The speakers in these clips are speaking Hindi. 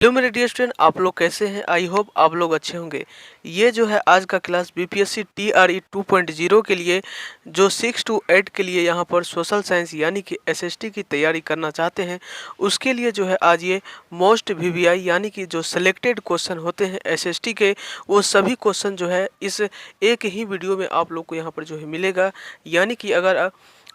हेलो मेरे डियर स्टूडेंट, आप लोग कैसे हैं? आई होप आप लोग अच्छे होंगे। ये जो है आज का क्लास बीपीएससी टीआरई 2.0 के लिए जो 6 to 8 के लिए यहाँ पर सोशल साइंस यानी कि एसएसटी की तैयारी करना चाहते हैं, उसके लिए जो है आज ये मोस्ट वीवीआई यानी कि जो सिलेक्टेड क्वेश्चन होते हैं एसएसटी के, वो सभी क्वेश्चन जो है इस एक ही वीडियो में आप लोग को यहाँ पर जो है मिलेगा। यानी कि अगर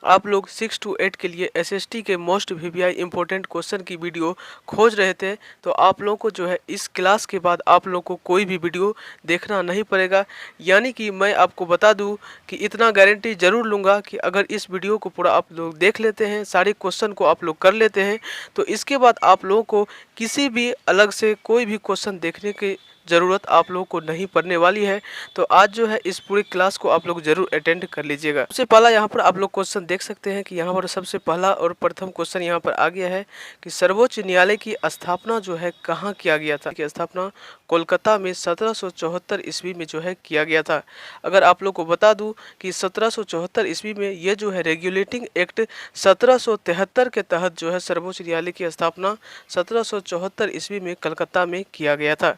आप लोग 6 to 8 के लिए एसएसटी के मोस्ट वीवीआई इंपॉर्टेंट क्वेश्चन की वीडियो खोज रहे थे, तो आप लोगों को जो है इस क्लास के बाद आप लोगों को कोई भी वीडियो देखना नहीं पड़ेगा। यानी कि मैं आपको बता दूं कि इतना गारंटी ज़रूर लूँगा कि अगर इस वीडियो को पूरा आप लोग देख लेते हैं, सारे क्वेश्चन को आप लोग कर लेते हैं, तो इसके बाद आप लोगों को किसी भी अलग से कोई भी क्वेश्चन देखने की ज़रूरत आप लोगों को नहीं पड़ने वाली है। तो आज जो है इस पूरी क्लास को आप लोग जरूर अटेंड कर लीजिएगा। सबसे पहला यहाँ पर आप लोग क्वेश्चन देख सकते हैं कि यहाँ पर सबसे पहला और प्रथम क्वेश्चन यहाँ पर आ गया है कि सर्वोच्च न्यायालय की स्थापना जो है कहाँ किया गया था। की स्थापना कोलकाता में 1774 ईस्वी में जो है किया गया था। अगर आप लोग को बता दूं कि 1774 ईस्वी में ये जो है रेगुलेटिंग एक्ट 1773 के तहत जो है सर्वोच्च न्यायालय की स्थापना 1774 ईस्वी में कलकत्ता में किया गया था।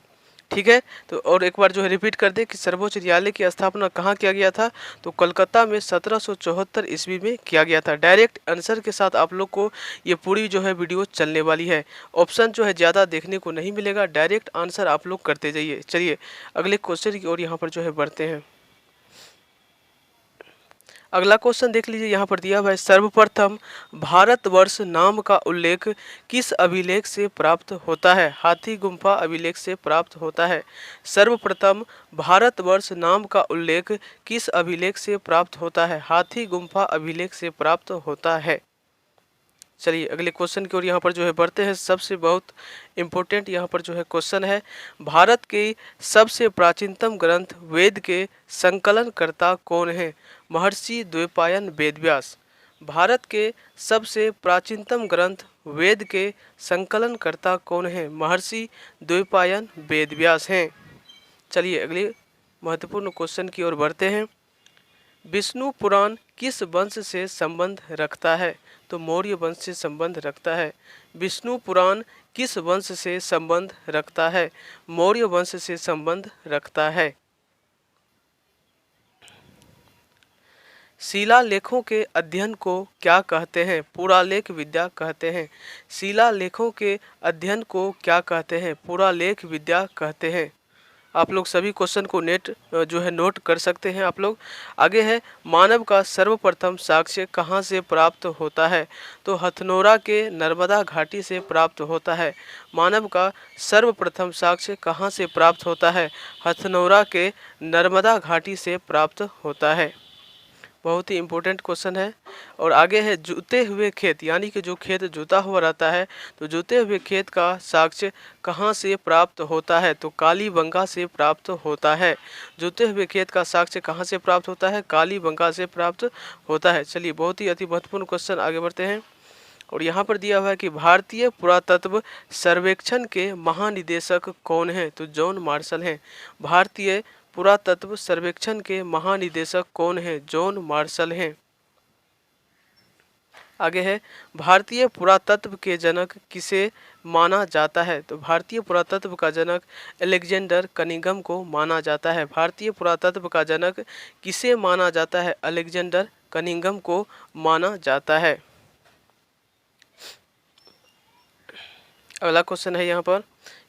ठीक है, तो और एक बार जो है रिपीट कर दे कि सर्वोच्च न्यायालय की स्थापना कहाँ किया गया था, तो कलकत्ता में 1774 ईस्वी में किया गया था। डायरेक्ट आंसर के साथ आप लोग को ये पूरी जो है वीडियो चलने वाली है। ऑप्शन जो है ज़्यादा देखने को नहीं मिलेगा, डायरेक्ट आंसर आप लोग करते जाइए। चलिए अगले क्वेश्चन की ओर यहाँ पर जो है बढ़ते हैं। अगला क्वेश्चन देख लीजिए, यहाँ पर दिया हुआ है सर्वप्रथम भारतवर्ष नाम का उल्लेख किस अभिलेख से प्राप्त होता है। हाथी गुम्फा अभिलेख से प्राप्त होता है। सर्वप्रथम भारतवर्ष नाम का उल्लेख किस अभिलेख से प्राप्त होता है। हाथी गुम्फा अभिलेख से प्राप्त होता है। चलिए अगले क्वेश्चन की ओर यहाँ पर जो है बढ़ते हैं। सबसे बहुत इम्पोर्टेंट यहाँ पर जो है क्वेश्चन है, भारत के सबसे प्राचीनतम ग्रंथ वेद के संकलनकर्ता कौन है। महर्षि द्वैपायन वेदव्यास। भारत के सबसे प्राचीनतम ग्रंथ वेद के संकलनकर्ता कौन है। महर्षि द्वैपायन वेदव्यास हैं। चलिए अगले महत्वपूर्ण क्वेश्चन की ओर बढ़ते हैं। विष्णु पुराण किस वंश से संबंध रखता है, तो मौर्य वंश से संबंध रखता है। विष्णु पुराण किस वंश से संबंध रखता है, मौर्य वंश से संबंध रखता है। शिलालेखों के अध्ययन को क्या कहते हैं, पुरालेख विद्या कहते हैं। शिलालेखों के अध्ययन को क्या कहते हैं, पुरालेख विद्या कहते हैं। आप लोग सभी क्वेश्चन को जो है नोट कर सकते हैं। आप लोग आगे है, मानव का सर्वप्रथम साक्ष्य कहाँ से प्राप्त होता है, तो हथनोरा के नर्मदा घाटी से प्राप्त होता है। मानव का सर्वप्रथम साक्ष्य कहाँ से प्राप्त होता है, हथनोरा के नर्मदा घाटी से प्राप्त होता है। बहुत ही इम्पोर्टेंट क्वेश्चन है। और आगे है, जुते हुए खेत यानी कि जो खेत जुता हुआ रहता है, तो जुते हुए खेत का साक्ष्य कहाँ से प्राप्त होता है, तो कालीबंगा से प्राप्त होता है। जुते हुए खेत का साक्ष्य कहाँ से प्राप्त होता है, कालीबंगा से प्राप्त होता है। चलिए बहुत ही अति महत्वपूर्ण क्वेश्चन, आगे बढ़ते हैं। और यहाँ पर दिया हुआ है कि भारतीय पुरातत्व सर्वेक्षण के महानिदेशक कौन हैं, तो जॉन मार्शल हैं। भारतीय पुरातत्व सर्वेक्षण के महानिदेशक कौन हैं, जॉन मार्शल हैं। आगे है, भारतीय पुरातत्व के जनक किसे माना जाता है, तो भारतीय पुरातत्व का जनक अलेक्जेंडर कनिंघम को माना जाता है। भारतीय पुरातत्व का जनक किसे माना जाता है, अलेक्जेंडर कनिंघम को माना जाता है। अगला क्वेश्चन है यहाँ पर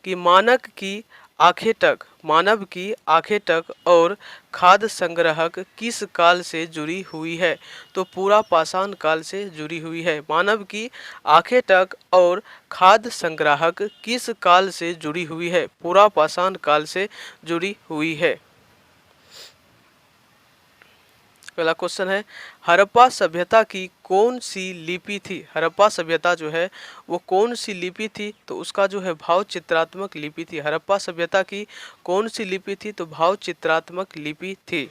कि मानव की आंखें तक और खाद्य संग्रहक किस काल से जुड़ी हुई है, तो पूरा पाषाण काल से जुड़ी हुई है। मानव की आंखें तक और खाद्य संग्राहक किस काल से जुड़ी हुई है, पूरा पाषाण काल से जुड़ी हुई है। पहला क्वेश्चन है, हड़प्पा सभ्यता की कौन सी लिपि थी। हड़प्पा सभ्यता जो है वो कौन सी लिपि थी, तो उसका जो है भाव चित्रात्मक लिपि थी। हड़प्पा सभ्यता की कौन सी लिपि थी, तो भाव चित्रात्मक लिपि थी।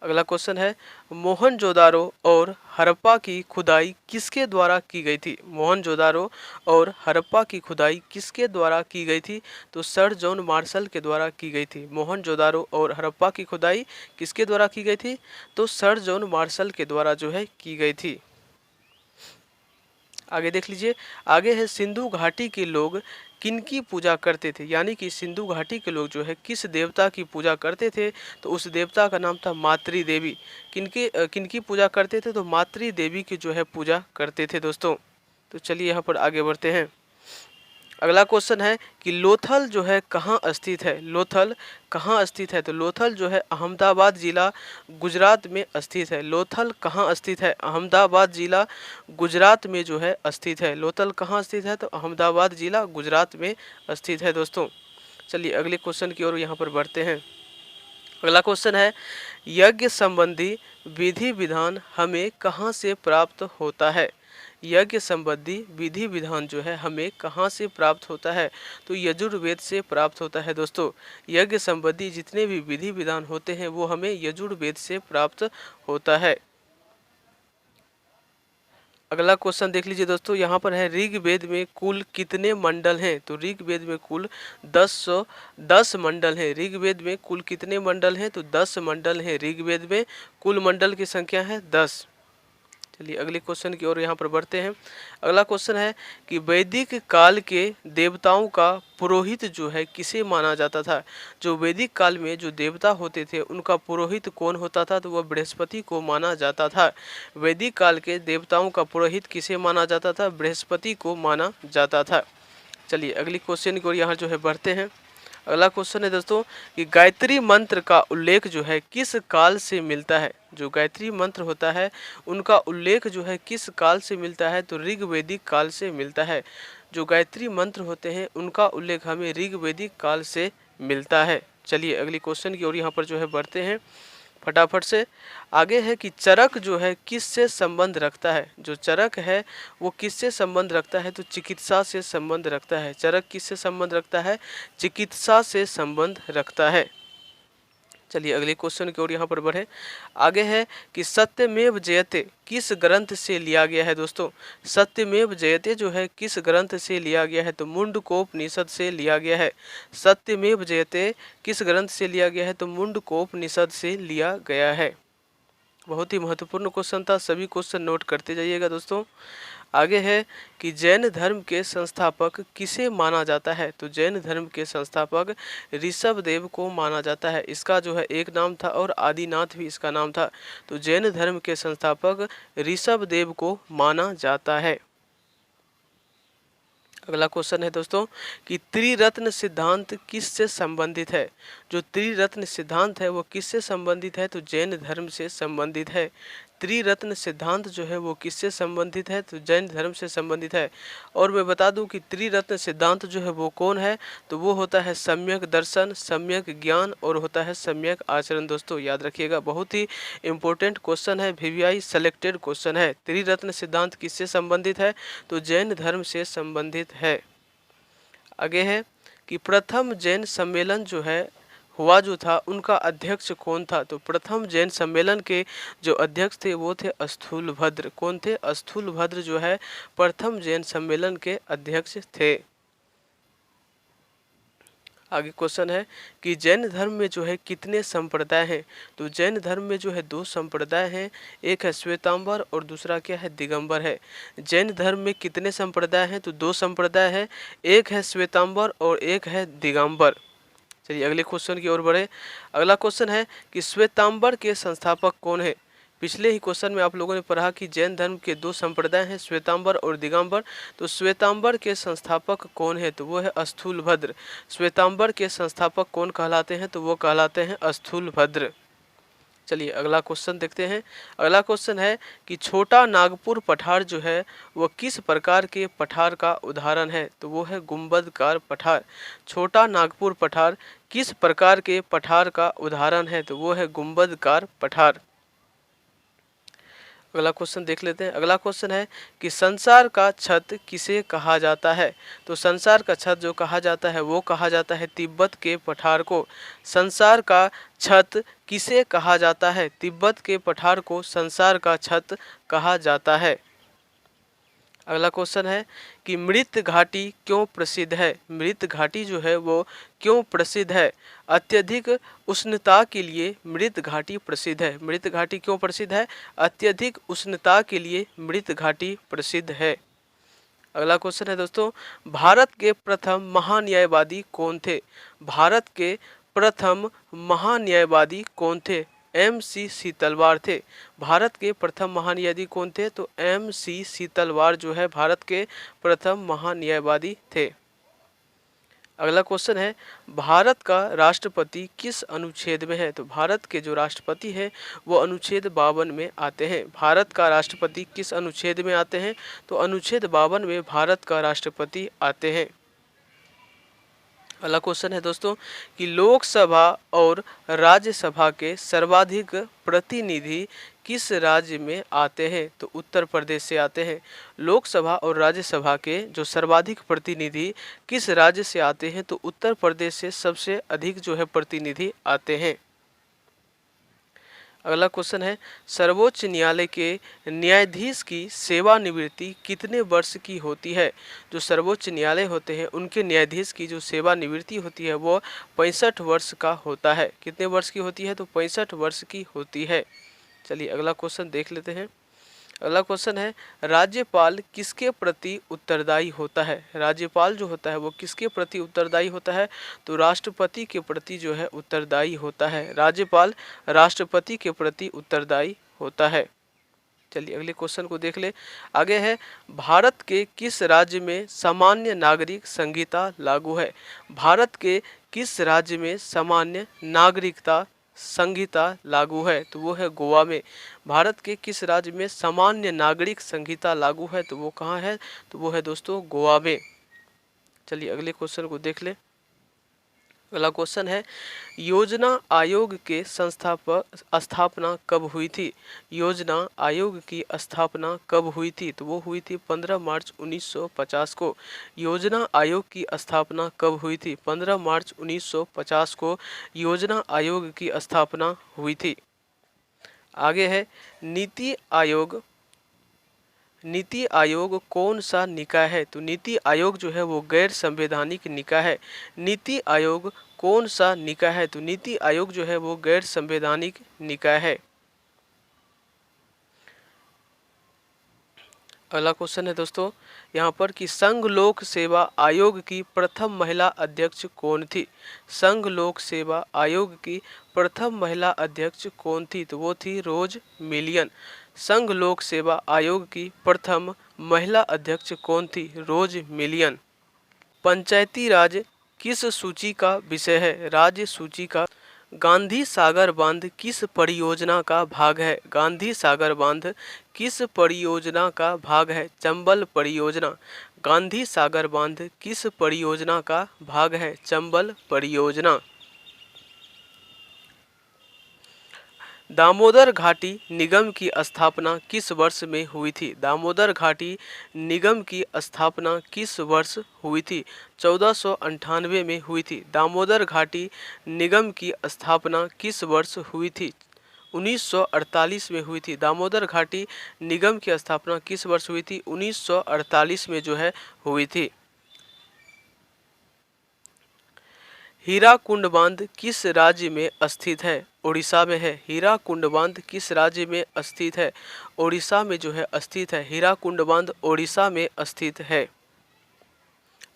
अगला क्वेश्चन है, मोहनजोदारो और हड़प्पा की खुदाई किसके द्वारा की गई थी। मोहनजोदारो और हड़प्पा की खुदाई किसके द्वारा की गई थी, तो सर जॉन मार्शल के द्वारा की गई थी। मोहनजोदारो और हड़प्पा की खुदाई किसके द्वारा की गई थी, तो सर जॉन मार्शल के द्वारा जो है की गई थी। आगे देख लीजिए, आगे है सिंधु घाटी के लोग किनकी पूजा करते थे, यानी कि सिंधु घाटी के लोग जो है किस देवता की पूजा करते थे, तो उस देवता का नाम था मातृ देवी। किनकी पूजा करते थे, तो मातृ देवी की जो है पूजा करते थे दोस्तों। तो चलिए यहाँ पर आगे बढ़ते हैं। अगला क्वेश्चन है कि लोथल जो है कहाँ स्थित है, लोथल कहाँ स्थित है, तो लोथल जो है अहमदाबाद जिला गुजरात में स्थित है। लोथल कहाँ स्थित है, अहमदाबाद जिला गुजरात में जो है स्थित है। लोथल कहाँ स्थित है, तो अहमदाबाद जिला गुजरात में स्थित है दोस्तों। चलिए अगले क्वेश्चन की ओर यहाँ पर बढ़ते हैं। अगला क्वेश्चन है यज्ञ संबंधी विधि विधान हमें कहाँ से प्राप्त होता है। यज्ञ संबंधी विधि विधान जो है हमें कहाँ से प्राप्त होता है, तो यजुर्वेद से प्राप्त होता है दोस्तों। यज्ञ संबंधी जितने भी विधि विधान होते हैं वो हमें यजुर्वेद से प्राप्त होता है। अगला क्वेश्चन देख लीजिए दोस्तों, यहाँ पर है ऋग्वेद में कुल कितने मंडल हैं, तो ऋग्वेद में कुल 10 मंडल हैं। ऋग्वेद में कुल कितने मंडल हैं, तो 10 मंडल हैं ऋग्वेद में, कुल मंडल की संख्या है 10। चलिए अगले क्वेश्चन की ओर यहाँ पर बढ़ते हैं। अगला क्वेश्चन है कि वैदिक काल के देवताओं का पुरोहित जो है किसे माना जाता था। जो वैदिक काल में जो देवता होते थे उनका पुरोहित कौन होता था, तो वह बृहस्पति को माना जाता था। वैदिक काल के देवताओं का पुरोहित किसे माना जाता था, बृहस्पति को माना जाता था। चलिए अगली क्वेश्चन की ओर यहाँ जो है बढ़ते हैं। अगला क्वेश्चन है दोस्तों कि गायत्री मंत्र का उल्लेख जो है किस काल से मिलता है। जो गायत्री मंत्र होता है उनका उल्लेख जो है किस काल से मिलता है, तो ऋग्वैदिक काल से मिलता है। जो गायत्री मंत्र होते हैं उनका उल्लेख हमें ऋग्वैदिक काल से मिलता है। चलिए अगली क्वेश्चन की ओर यहाँ पर जो है बढ़ते हैं फटाफट से। आगे है कि चरक जो है किस से संबंध रखता है। जो चरक है वो किससे संबंध रखता है, तो चिकित्सा से संबंध रखता है। चरक किससे संबंध रखता है, चिकित्सा से संबंध रखता है। चलिए अगले क्वेश्चन की ओर यहाँ पर बढ़े। आगे है कि सत्यमेव जयते किस ग्रंथ से लिया गया है दोस्तों। सत्यमेव जयते जो है किस ग्रंथ से लिया गया है, तो मुंडकोपनिषद से लिया गया है। सत्यमेव जयते किस ग्रंथ से लिया गया है, तो मुंडकोपनिषद से लिया गया है। बहुत ही महत्वपूर्ण क्वेश्चन था, सभी क्वेश्चन नोट करते जाइएगा दोस्तों। आगे है कि जैन धर्म के संस्थापक किसे माना जाता है, तो जैन धर्म के संस्थापक ऋषभदेव को माना जाता है। इसका जो है एक नाम था और आदिनाथ भी इसका नाम था। तो जैन धर्म के संस्थापक ऋषभदेव को माना जाता है। अगला क्वेश्चन है दोस्तों कि त्रिरत्न सिद्धांत किससे संबंधित है। जो त्रिरत्न सिद्धांत है वो किससे संबंधित है, तो जैन धर्म से संबंधित है। त्रिरत्न सिद्धांत जो है वो किससे संबंधित है, तो जैन धर्म से संबंधित है। और मैं बता दूं कि त्रिरत्न सिद्धांत जो है वो कौन है, तो वो होता है सम्यक दर्शन, सम्यक ज्ञान और होता है सम्यक आचरण। दोस्तों याद रखिएगा, बहुत ही इंपॉर्टेंट क्वेश्चन है, VVI सेलेक्टेड क्वेश्चन है। त्रिरत्न सिद्धांत किससे संबंधित है, तो जैन धर्म से संबंधित है। आगे है कि प्रथम जैन सम्मेलन जो है हुआ जो था उनका अध्यक्ष कौन था, तो प्रथम जैन सम्मेलन के जो अध्यक्ष थे वो थे स्थूलभद्र। कौन थे, स्थूलभद्र जो है प्रथम जैन सम्मेलन के अध्यक्ष थे। आगे क्वेश्चन है कि जैन धर्म में जो है कितने संप्रदाय हैं, तो जैन धर्म में जो है 2 संप्रदाय हैं, एक है श्वेतांबर और दूसरा क्या है, दिगंबर है। जैन धर्म में कितने संप्रदाय हैं, तो 2 संप्रदाय हैं, एक है श्वेतांबर और एक है दिगंबर। चलिए अगले क्वेश्चन की ओर बढ़े। अगला क्वेश्चन है कि श्वेतांबर के संस्थापक कौन है। पिछले ही क्वेश्चन में आप लोगों ने पढ़ा कि जैन धर्म के 2 संप्रदाय हैं, श्वेतांबर और दिगंबर। तो श्वेतांबर के संस्थापक कौन है, तो वो है स्थूलभद्र। श्वेतांबर के संस्थापक कौन कहलाते हैं, तो वो कहलाते हैं स्थूलभद्र। चलिए अगला क्वेश्चन देखते हैं। अगला क्वेश्चन है कि छोटा नागपुर पठार जो है वो किस प्रकार के पठार का उदाहरण है, तो वो है गुंबदकार पठार। छोटा नागपुर पठार किस प्रकार के पठार का उदाहरण है, तो वो है गुंबदकार पठार। अगला क्वेश्चन देख लेते हैं। अगला क्वेश्चन है कि संसार का छत किसे कहा जाता है, तो संसार का छत जो कहा जाता है वो कहा जाता है तिब्बत के पठार को। संसार का छत किसे कहा जाता है, तिब्बत के पठार को संसार का छत कहा जाता है। अगला क्वेश्चन है कि मृत घाटी क्यों प्रसिद्ध है। मृत घाटी जो है वो क्यों प्रसिद्ध है, अत्यधिक उष्णता के लिए मृत घाटी प्रसिद्ध है। मृत घाटी क्यों प्रसिद्ध है, अत्यधिक उष्णता के लिए मृत घाटी प्रसिद्ध है। अगला क्वेश्चन है दोस्तों, भारत के प्रथम महान्यायवादी कौन थे? भारत के प्रथम महान्यायवादी कौन थे? MC सीतलवार थे। भारत के प्रथम महान्यायवादी कौन थे? तो MC सीतलवार जो है भारत के प्रथम महान्यायवादी थे। अगला क्वेश्चन है, भारत का राष्ट्रपति किस अनुच्छेद में है? तो भारत के जो राष्ट्रपति है वो अनुच्छेद 52 में आते हैं। भारत का राष्ट्रपति किस अनुच्छेद में आते हैं? तो अनुच्छेद 52 में भारत का राष्ट्रपति आते हैं। अगला क्वेश्चन है दोस्तों कि लोकसभा और राज्यसभा के सर्वाधिक प्रतिनिधि किस राज्य में आते हैं? तो उत्तर प्रदेश से आते हैं। लोकसभा और राज्यसभा के जो सर्वाधिक प्रतिनिधि किस राज्य से आते हैं? तो उत्तर प्रदेश से सबसे अधिक जो है प्रतिनिधि आते हैं। अगला क्वेश्चन है, सर्वोच्च न्यायालय के न्यायाधीश की सेवानिवृत्ति कितने वर्ष की होती है? जो सर्वोच्च न्यायालय होते हैं उनके न्यायाधीश की जो सेवानिवृत्ति होती है वो 65 वर्ष का होता है। कितने वर्ष की होती है? तो 65 वर्ष की होती है। चलिए अगला क्वेश्चन देख लेते हैं। अगला क्वेश्चन है, राज्यपाल किसके प्रति उत्तरदायी होता है? राज्यपाल जो होता है वो किसके प्रति उत्तरदायी होता है? तो राष्ट्रपति के प्रति जो है उत्तरदायी होता है। राज्यपाल राष्ट्रपति के प्रति उत्तरदायी होता है। चलिए अगले क्वेश्चन को देख ले। आगे है, भारत के किस राज्य में सामान्य नागरिक संहिता लागू है? भारत के किस राज्य में सामान्य नागरिकता संहिता लागू है? तो वो है गोवा में। भारत के किस राज्य में सामान्य नागरिक संहिता लागू है? तो वो कहाँ है? तो वो है दोस्तों गोवा में। चलिए अगले क्वेश्चन को देख ले। अगला क्वेश्चन है, योजना आयोग के स्थापना कब हुई थी? योजना आयोग की स्थापना कब हुई थी? तो वो हुई थी 15 मार्च 1950 को। योजना आयोग की स्थापना कब हुई थी? 15 मार्च 1950 को योजना आयोग की स्थापना हुई थी। आगे है, नीति आयोग कौन सा निकाय है? तो नीति आयोग जो है वो गैर संवैधानिक निकाय है। नीति आयोग कौन सा निकाय है? तो नीति आयोग जो है वो गैर संवैधानिक निकाय है। अगला क्वेश्चन है दोस्तों यहाँ पर कि संघ लोक सेवा आयोग की प्रथम महिला अध्यक्ष कौन थी? संघ लोक सेवा आयोग की प्रथम महिला अध्यक्ष कौन थी? तो वो थी रोज मिलियन। संघ लोक सेवा आयोग की प्रथम महिला अध्यक्ष कौन थी? रोज मिलियन। पंचायती राज किस सूची का विषय है? राज्य सूची का। गांधी सागर बांध किस परियोजना का भाग है? गांधी सागर बांध किस परियोजना का भाग है? चंबल परियोजना। गांधी सागर बांध किस परियोजना का भाग है? चंबल परियोजना। दामोदर घाटी निगम की स्थापना किस वर्ष में हुई थी? दामोदर घाटी निगम की स्थापना किस वर्ष हुई थी? 1498 में हुई थी। दामोदर घाटी निगम की स्थापना किस वर्ष हुई थी? 1948 में हुई थी। दामोदर घाटी निगम की स्थापना किस वर्ष हुई थी? 1948 में जो है हुई थी। हीराकुंड बांध किस राज्य में स्थित है? उड़ीसा में है। हीराकुंड बांध किस राज्य में स्थित है? उड़ीसा में जो है स्थित है। हीराकुंड बांध उड़ीसा में स्थित है।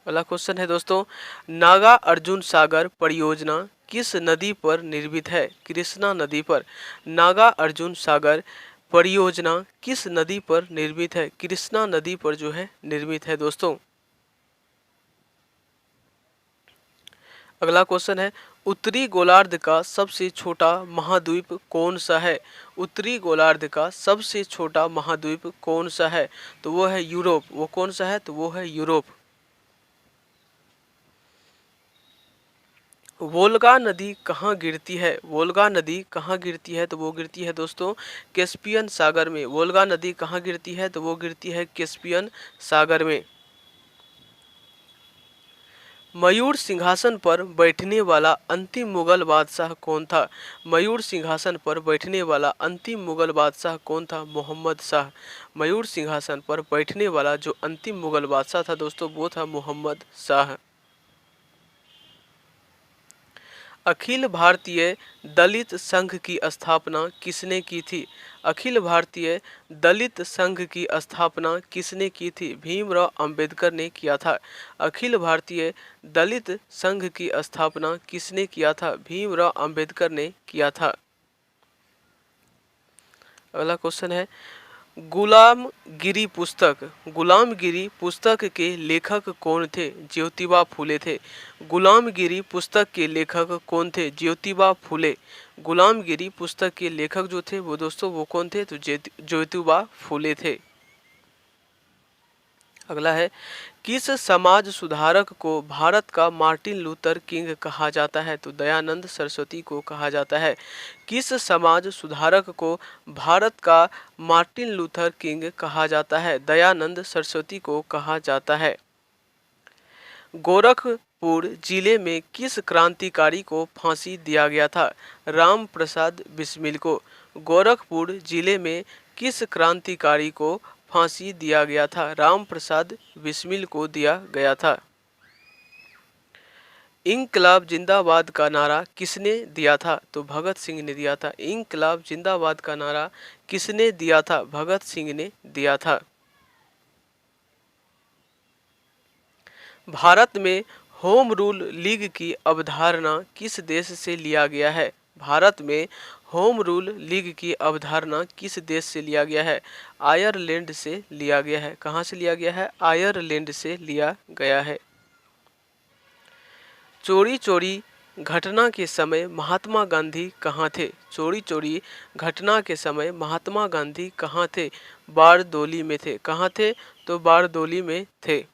अगला क्वेश्चन है दोस्तों, नागा अर्जुन सागर परियोजना किस नदी पर निर्मित है? कृष्णा नदी पर। नागा अर्जुन सागर परियोजना किस नदी पर निर्मित है? कृष्णा नदी पर जो है निर्मित है दोस्तों। अगला क्वेश्चन है, उत्तरी गोलार्ध का सबसे छोटा महाद्वीप कौन सा है? उत्तरी गोलार्ध का सबसे छोटा महाद्वीप कौन सा है? तो वो है यूरोप। वो कौन सा है? तो वो है यूरोप। वोल्गा नदी कहाँ गिरती है? वोल्गा नदी कहाँ गिरती है? तो वो गिरती है दोस्तों कैस्पियन सागर में। वोल्गा नदी कहाँ गिरती है? तो वो गिरती है कैस्पियन सागर में। मयूर सिंहासन पर बैठने वाला अंतिम मुगल बादशाह कौन था? मयूर सिंहासन पर बैठने वाला अंतिम मुगल बादशाह कौन था? मोहम्मद शाह। मयूर सिंहासन पर बैठने वाला जो अंतिम मुगल बादशाह था दोस्तों वो था मोहम्मद शाह। अखिल भारतीय दलित संघ की स्थापना किसने की थी? अखिल भारतीय दलित संघ की स्थापना किसने की थी? भीमराव अंबेडकर ने किया था। अखिल भारतीय दलित संघ की स्थापना किसने किया था? भीमराव अंबेडकर ने किया था। अगला क्वेश्चन है, गुलामगिरी पुस्तक के लेखक कौन थे? ज्योतिबा फूले थे। गुलामगिरी पुस्तक के लेखक कौन थे? ज्योतिबा फूले। गुलामगिरी पुस्तक के लेखक जो थे वो दोस्तों वो कौन थे? तो ज्योतिबा फूले थे। अगला है, किस समाज सुधारक को भारत का मार्टिन लूथर किंग कहा जाता है? तो दयानंद सरस्वती को कहा जाता है। किस समाज सुधारक को भारत का मार्टिन लूथर किंग कहा जाता है? दयानंद सरस्वती को कहा जाता है। गोरखपुर जिले में किस क्रांतिकारी को फांसी दिया गया था? राम प्रसाद बिस्मिल को। गोरखपुर जिले में किस क्रांतिकारी को फांसी दिया गया था? राम प्रसाद बिस्मिल को दिया गया था। इंकलाब जिंदाबाद का नारा किसने दिया था? तो भगत सिंह ने दिया था। इंकलाब जिंदाबाद का नारा किसने दिया था? भगत सिंह ने दिया था। भारत में होम रूल लीग की अवधारणा किस देश से लिया गया है? भारत में होम रूल लीग की अवधारणा किस देश से लिया गया है? आयरलैंड से लिया गया है। कहाँ से लिया गया है? आयरलैंड से लिया गया है। चोरी चोरी घटना के समय महात्मा गांधी कहाँ थे? चोरी चोरी घटना के समय महात्मा गांधी कहाँ थे? बारदोली में थे। कहाँ थे? तो बारदोली में थे।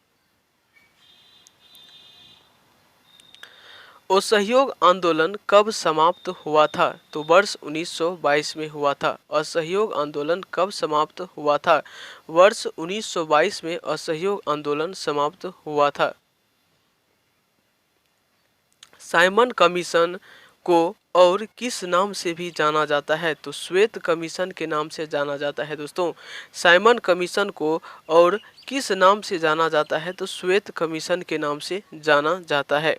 असहयोग आंदोलन कब समाप्त हुआ था? तो वर्ष 1922 में हुआ था। असहयोग आंदोलन कब समाप्त हुआ था? वर्ष 1922 में असहयोग आंदोलन समाप्त हुआ था। साइमन कमीशन को और किस नाम से भी जाना जाता है? तो श्वेत कमीशन के नाम से जाना जाता है दोस्तों। साइमन कमीशन को और किस नाम से जाना जाता है? तो श्वेत कमीशन के नाम से जाना जाता है।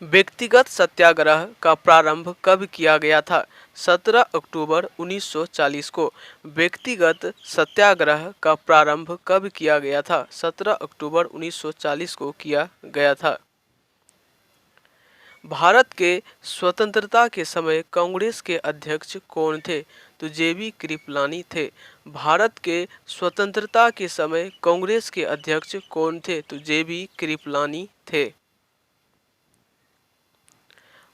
व्यक्तिगत सत्याग्रह का प्रारंभ कब किया गया था? 17 अक्टूबर 1940 को। व्यक्तिगत सत्याग्रह का प्रारंभ कब किया गया था? 17 अक्टूबर 1940 को किया गया था। भारत के स्वतंत्रता के समय कांग्रेस के अध्यक्ष कौन थे? तो जेबी कृपलानी थे। भारत के स्वतंत्रता के समय कांग्रेस के अध्यक्ष कौन थे? तो जेबी कृपलानी थे।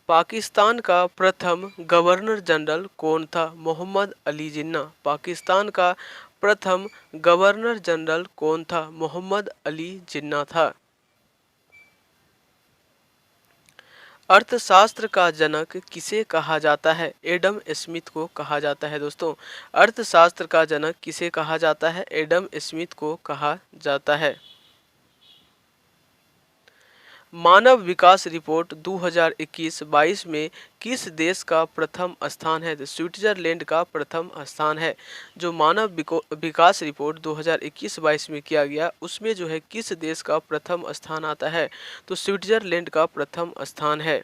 पाकिस्तान का प्रथम गवर्नर जनरल कौन था? मोहम्मद अली जिन्ना। पाकिस्तान का प्रथम गवर्नर जनरल कौन था? मोहम्मद अली जिन्ना था। अर्थशास्त्र का जनक किसे कहा जाता है? एडम स्मिथ को कहा जाता है दोस्तों। अर्थशास्त्र का जनक किसे कहा जाता है? एडम स्मिथ को कहा जाता है। मानव विकास रिपोर्ट 2021-22 में किस देश का प्रथम स्थान है? तो स्विट्जरलैंड का प्रथम स्थान है। जो मानव विकास रिपोर्ट 2021-22 में किया गया उसमें जो है किस देश का प्रथम स्थान आता है? तो स्विट्जरलैंड का प्रथम स्थान है।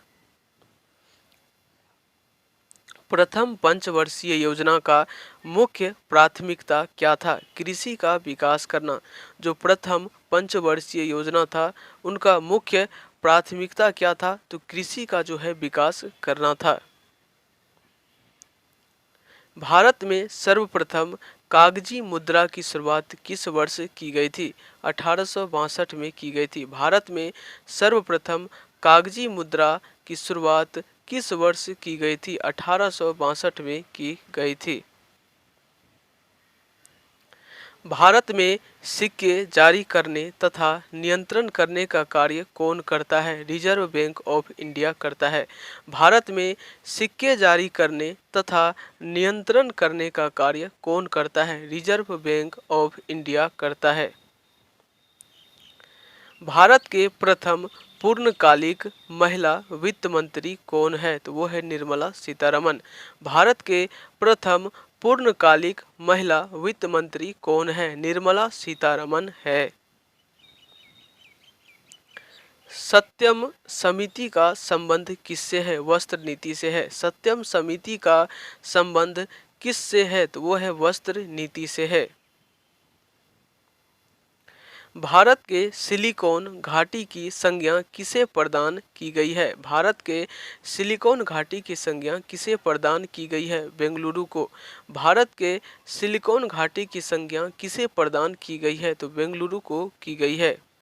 प्रथम पंचवर्षीय योजना का मुख्य प्राथमिकता क्या था? कृषि का विकास करना। जो प्रथम पंचवर्षीय योजना था उनका मुख्य प्राथमिकता क्या था? तो कृषि का जो है विकास करना था। भारत में सर्वप्रथम कागजी मुद्रा की शुरुआत किस वर्ष की गई थी? 1862 में की गई थी। भारत में सर्वप्रथम कागजी मुद्रा की शुरुआत किस वर्ष की गई थी? 1862 में की गई थी। भारत में सिक्के जारी करने तथा नियंत्रण करने का कार्य कौन करता है? रिजर्व बैंक ऑफ इंडिया करता है। भारत में सिक्के जारी करने तथा नियंत्रण करने का कार्य कौन करता है? रिजर्व बैंक ऑफ इंडिया करता है। भारत के प्रथम पूर्णकालिक महिला वित्त मंत्री कौन है? तो वो है निर्मला सीतारमन। भारत के प्रथम पूर्णकालिक महिला वित्त मंत्री कौन है? निर्मला सीतारमन है। सत्यम समिति का संबंध किससे है? वस्त्र नीति से है। सत्यम समिति का संबंध किससे है? तो वो है वस्त्र नीति से है। भारत के सिलिकॉन घाटी की संज्ञा किसे प्रदान की गई है? भारत के सिलिकॉन घाटी की संज्ञा किसे प्रदान की गई है? बेंगलुरु को। भारत के सिलिकॉन घाटी की संज्ञा किसे प्रदान की गई है? तो बेंगलुरु को की गई है।